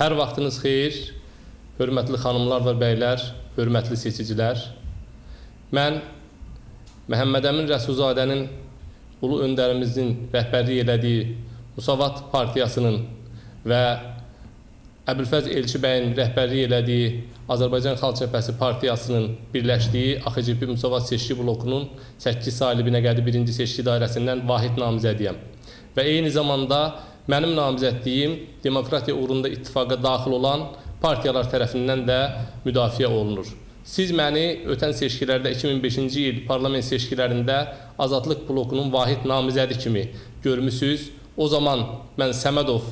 Hər vaxtınız xeyir, hörmətli xanımlar və bəylər, hörmətli seçicilər. Mən Məhəmməd Əmin Rəsulzadənin ulu öndərimizin rəhbərlik elədiyi Müsavat Partiyasının və Əbülfəz Elçi bəyin rəhbərlik elədiyi Azərbaycan Xalq Cəbhəsi Partiyasının birləşdiyi AXCP Müsavat seçki blokunun 8 saylı Binəqədi 1-ci seçki dairəsindən vahid namizədiyəm. Və eyni zamanda mənim namizədliyim demokratiya uğrunda ittifaqa daxil olan partiyalar tərəfindən də müdafiə olunur. Siz məni ötən seçkilərdə 2005-ci il parlament seçkilərində Azadlıq blokunun vahid namizədi kimi görmüsünüz. O zaman mən Səmədov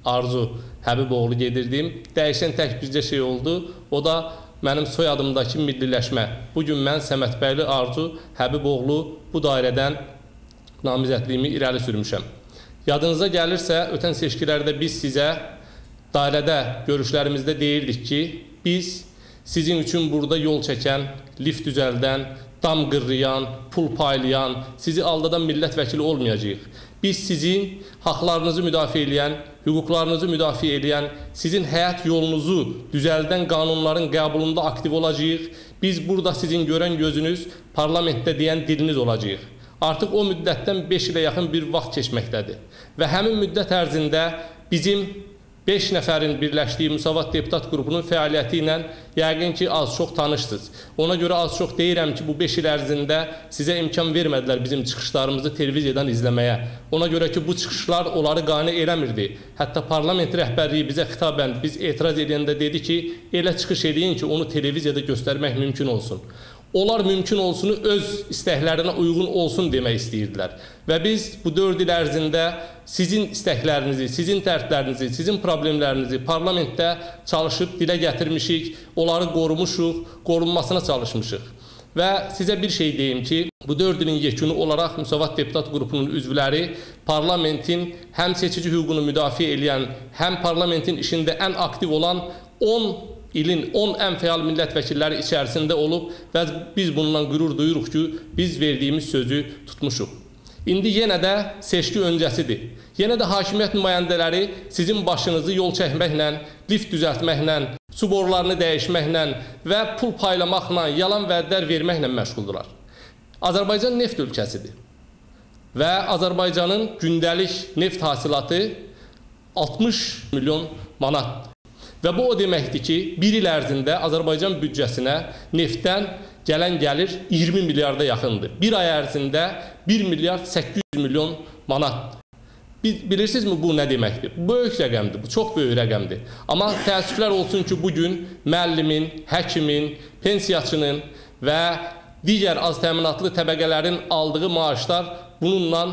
Arzu Həbiboğlu gedirdim. Dəyişən tək bircə şey oldu. O da mənim soyadımdakı milliləşmə. Bugün mən Səmədbəyli Arzu Həbiboğlu bu dairədən namizədliyimi irəli sürmüşəm. Yadınıza gəlirsə, ötən seçkilərdə biz sizə dairədə görüşlərimizdə deyirdik ki, biz sizin üçün burada yol çəkən, lift düzəldən, dam qırrayan, pul paylayan, sizi aldadan millət vəkili olmayacağıq. Biz sizin haqlarınızı müdafiə edən, hüquqlarınızı müdafiə edən, sizin həyat yolunuzu düzəldən qanunların qəbulunda aktiv olacağıq. Biz burada sizin görən gözünüz, parlamentdə deyən diliniz olacağıq. Artıq o müddətdən 5 ilə yaxın bir vaxt keçməkdədir. Və həmin müddət ərzində bizim 5 nəfərin birləşdiyi Müsavat deputat qrupunun fəaliyyəti ilə yəqin ki, az-çox tanışsınız. Ona görə az-çox deyirəm ki, bu 5 il ərzində sizə imkan vermədilər bizim çıxışlarımızı televiziyadan izləməyə. Ona görə ki, bu çıxışlar onları qane eləmirdi. Hətta parlament rəhbərliyi bizə xitabən biz etiraz edəndə dedi ki, elə çıxış edin ki, onu televiziyada göstərmək mümkün olsun. Onlar mümkün olsunu öz istəklərinə uyğun olsun demək istəyirdilər. Və biz bu 4 il ərzində sizin istəklərinizi, sizin dərdlərinizi, sizin problemlərinizi parlamentdə çalışıb dilə gətirmişik, onları qorumuşuq, qorunmasına çalışmışıq. Və sizə bir şey deyim ki, bu 4 ilin yekunu olaraq Müsavat deputat qrupunun üzvləri parlamentin həm seçici hüququnu müdafiə edən, həm parlamentin işində ən aktiv olan 10 ilin 10 ən fəal millət vəkilləri içərisində olub və biz bundan qürur duyuruq ki, biz verdiyimiz sözü tutmuşuq. İndi yenə də seçki öncəsidir. Yenə də hakimiyyət nümayəndələri sizin başınızı yol çəkməklə, lift düzəltməklə, su borularını dəyişməklə və pul paylamaqla, yalan vədlər verməklə məşğuldular. Azərbaycan neft ölkəsidir və Azərbaycanın gündəlik neft hasilatı 60 milyon manatdır. Və bu o deməkdir ki, bir il ərzində Azərbaycan büdcəsinə neftdən gələn gəlir 20 milyarda yaxındır. Bir ay ərzində 1 milyard 800 milyon manatdır. Bilirsinizmi bu nə deməkdir? Bu böyük rəqəmdir, bu çox böyük rəqəmdir. Amma təəssüflər olsun ki, bugün müəllimin, həkimin, pensiyaçının və digər az təminatlı təbəqələrin aldığı maaşlar bununla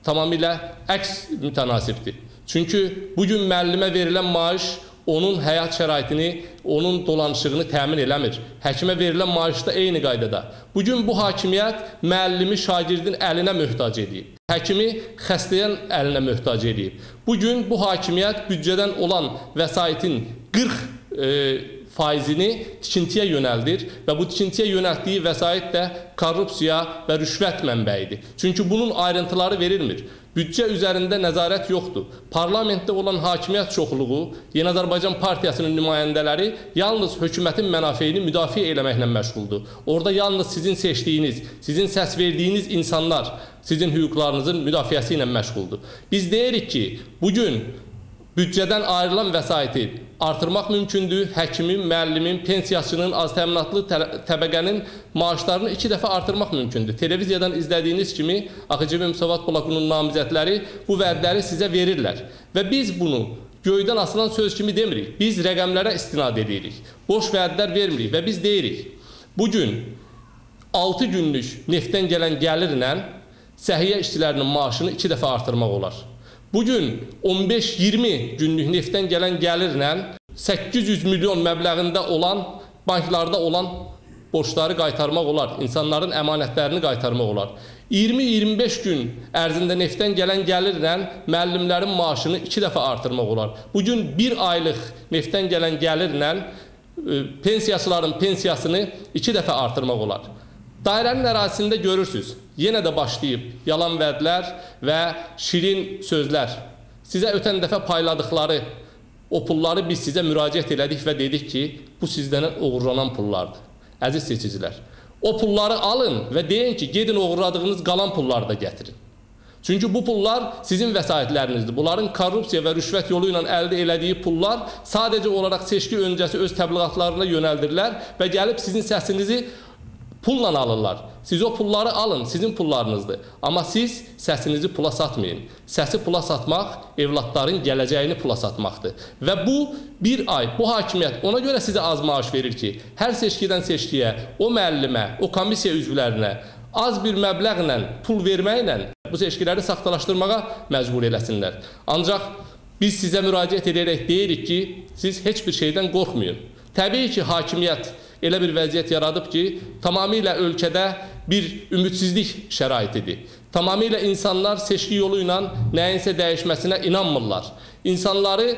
tamamilə əks mütənasibdir. Çünki bugün müəllimə verilən maaş onun həyat şəraitini, onun dolanışığını təmin eləmir. Həkimə verilən maaş da eyni qaydada. Bugün bu hakimiyyət müəllimi şagirdin əlinə möhtac edib. Həkimi xəstəyən əlinə möhtac edib. Bugün bu hakimiyyət büdcədən olan vəsaitin 40%-ni tikintiyə yönəldir və bu tikintiyə yönəltdiyi vəsait də korrupsiya və rüşvət mənbəyidir. Çünki bunun ayrıntıları verilmir. Büdcə üzərində nəzarət yoxdur. Parlamentdə olan hakimiyyət çoxluğu, Yeni Azərbaycan Partiyasının nümayəndələri yalnız hökumətin mənafeyini müdafiə eləməklə məşğuldur. Orada yalnız sizin seçdiyiniz, sizin səs verdiyiniz insanlar sizin hüquqlarınızın müdafiəsi ilə məşğuldur. Biz deyirik ki, bugün büdcədən ayrılan vəsaiti artırmaq mümkündür. Həkimin, müəllimin, pensiyaçının, az təminatlı təbəqənin maaşlarını 2 dəfə artırmaq mümkündür. Televiziyadan izlədiyiniz kimi AXCP Müsavat blokunun namizədləri bu vədləri sizə verirlər. Və biz bunu göydən asılan söz kimi demirik. Biz rəqəmlərə istinad edirik. Boş vədlər vermirik və biz deyirik. Bugün 6 günlük neftdən gələn gəlirlə səhiyyə işçilərinin maaşını 2 dəfə artırmaq olar. Bugün 15-20 günlük neftdən gələn gəlirlə 800 milyon məbləğində olan, banklarda olan borçları qaytarmaq olar, insanların əmanətlərini qaytarmaq olar. 20-25 gün ərzində neftdən gələn gəlirlə müəllimlərin maaşını 2 dəfə artırmaq olar. Bugün 1 aylıq neftdən gələn gəlirlə pensiyaçıların pensiyasını 2 dəfə artırmaq olar. Dairənin ərazisində görürsünüz, yenə də başlayıb yalan vədlər və şirin sözlər. Sizə ötən dəfə payladıqları o pulları biz sizə müraciət elədik və dedik ki, bu sizdən uğurlanan pullardır. Əziz seçicilər, o pulları alın və deyin ki, gedin uğurladığınız qalan pulları da gətirin. Çünki bu pullar sizin vəsaitlərinizdir. Bunların korrupsiya və rüşvət yolu ilə əldə elədiyi pullar sadəcə olaraq seçki öncəsi öz təbliğatlarına yönəldirlər və gəlib sizin səsinizi pulla alırlar. Siz o pulları alın, sizin pullarınızdır. Amma siz səsinizi pula satmayın. Səsi pula satmaq, evlatların gələcəyini pula satmaqdır. Və bu bir ay, bu hakimiyyət ona görə sizə az maaş verir ki, hər seçkidən seçkiyə, o müəllimə, o komissiya üzvlərinə az bir məbləğlə pul verməklə bu seçkiləri saxtalaşdırmağa məcbur eləsinlər. Ancaq biz sizə müraciət edərək deyirik ki, siz heç bir şeydən qorxmayın. Təbii ki, hakimiyyət elə bir vəziyyət yaradıb ki, tamamilə ölkədə bir ümidsizlik şəraitidir. Tamamilə insanlar seçki yolu ilə nəyinsə dəyişməsinə inanmırlar. İnsanları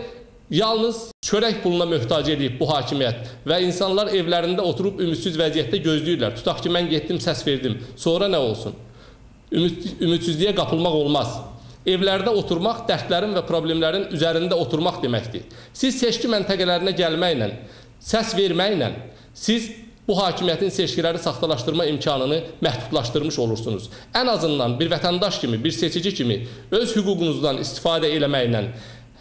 yalnız çörək puluna möhtac edib bu hakimiyyət və insanlar evlərində oturub ümidsiz vəziyyətdə gözləyirlər. Tutaq ki, mən getdim, səs verdim. Sonra nə olsun? Ümidsizliyə qapılmaq olmaz. Evlərdə oturmaq, dərdlərin və problemlərin üzərində oturmaq deməkdir. Siz seçki məntəqələrinə gəlməklə, səs verməklə, siz bu hakimiyyətin seçkiləri saxtalaşdırma imkanını məhdudlaşdırmış olursunuz. Ən azından bir vətəndaş kimi, bir seçici kimi öz hüququnuzdan istifadə eləməklə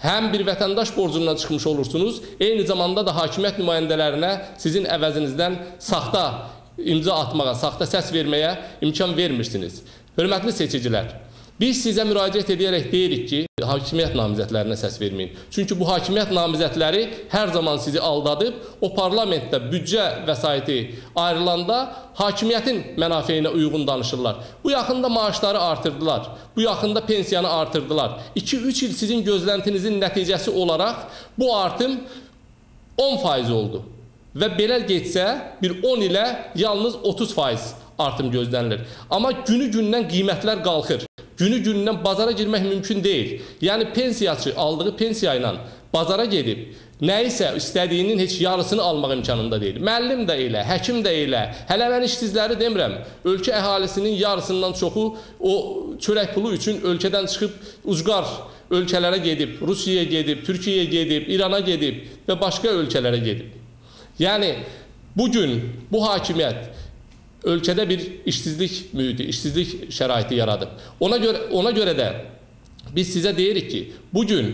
həm bir vətəndaş borcundan çıxmış olursunuz, eyni zamanda da hakimiyyət nümayəndələrinə sizin əvəzinizdən saxta imza atmağa, saxta səs verməyə imkan vermirsiniz. Hörmətli seçicilər, biz sizə müraciət edərək deyirik ki, hakimiyyət namizədlərinə səs verməyin. Çünki bu hakimiyyət namizədləri hər zaman sizi aldadıb, o parlamentdə büdcə vəsaiti ayrılanda hakimiyyətin mənafeyinə uyğun danışırlar. Bu yaxında maaşları artırdılar, bu yaxında pensiyanı artırdılar. 2-3 il sizin gözləntinizin nəticəsi olaraq bu artım 10% oldu. Və belə getsə, bir 10 ilə yalnız 30% artım gözlənilir. Amma günü-gündən qiymətlər qalxır. Günü-gündən bazara girmək mümkün deyil. Yəni pensiyaçı aldığı pensiya ilə bazara gedib, nəyisə istədiyinin heç yarısını almaq imkanında deyil. Müəllim də elə, həkim də elə, hələ mən işsizləri demirəm. Ölkə əhalisinin yarısından çoxu o çörək pulu üçün ölkədən çıxıb ucqar ölkələrə gedib, Rusiyaya gedib, Türkiyəyə gedib, İrana gedib və başqa ölkələrə gedib. Yəni bugün bu hakimiyyət ölkədə bir işsizlik mühiti, işsizlik şəraiti yaradıb. Ona görə də biz sizə deyirik ki, bugün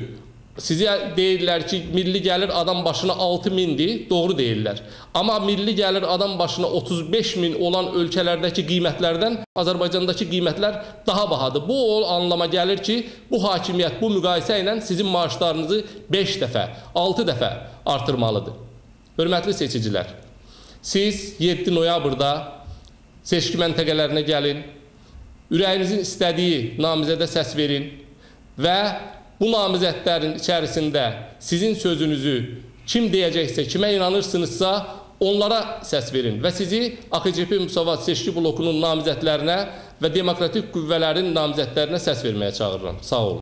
sizə deyirlər ki, milli gəlir adam başına 6.000-dir, doğru deyirlər. Amma milli gəlir adam başına 35.000 olan ölkələrdəki qiymətlərdən Azərbaycandakı qiymətlər daha bahadır. Bu o anlama gəlir ki, bu hakimiyyət bu müqayisə ilə sizin maaşlarınızı 5 dəfə, 6 dəfə artırmalıdır. Hörmətli seçicilər, siz 7 noyabrda seçki məntəqələrinə gəlin, ürəyinizin istədiyi namizədə səs verin və bu namizədlərin içərisində sizin sözünüzü kim deyəcəksə, kimə inanırsınızsa onlara səs verin və sizi AKCP Müsavat seçki blokunun namizədlərinə və demokratik qüvvələrin namizədlərinə səs verməyə çağırıram. Sağ olun.